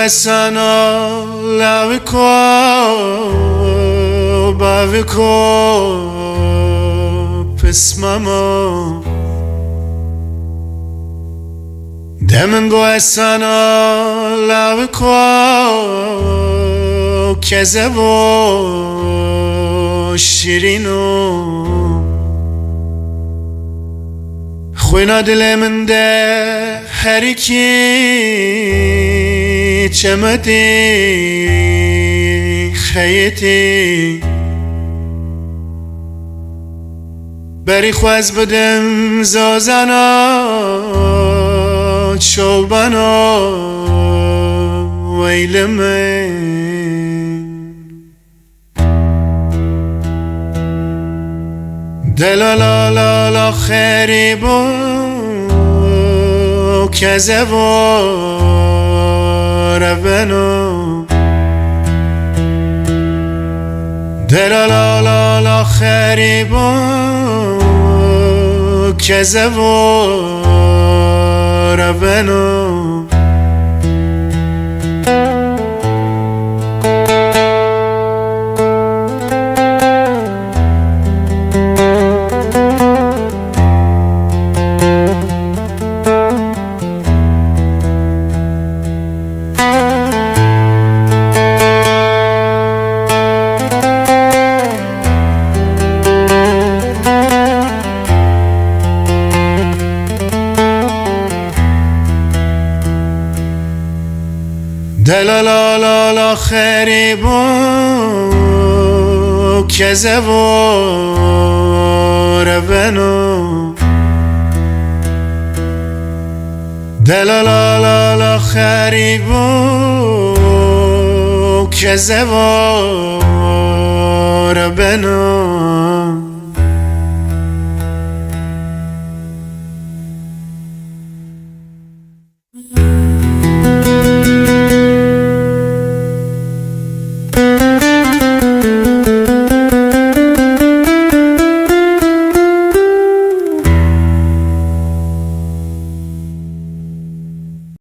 sana laviko baviko pismamo demin go sana laviko kezevo şirino خوینا دل من ده هر کی چمدی خیتی بری خواز بدم زازنا چوبنا ویلمه دلالا لا لا خیری بو کذبو ربنو دلالا لا لا خیری بو کذبو ربنو دلالا لا لا خیری بو کذبو ربنو دلالا لا لا خیری بو کذبو ربنو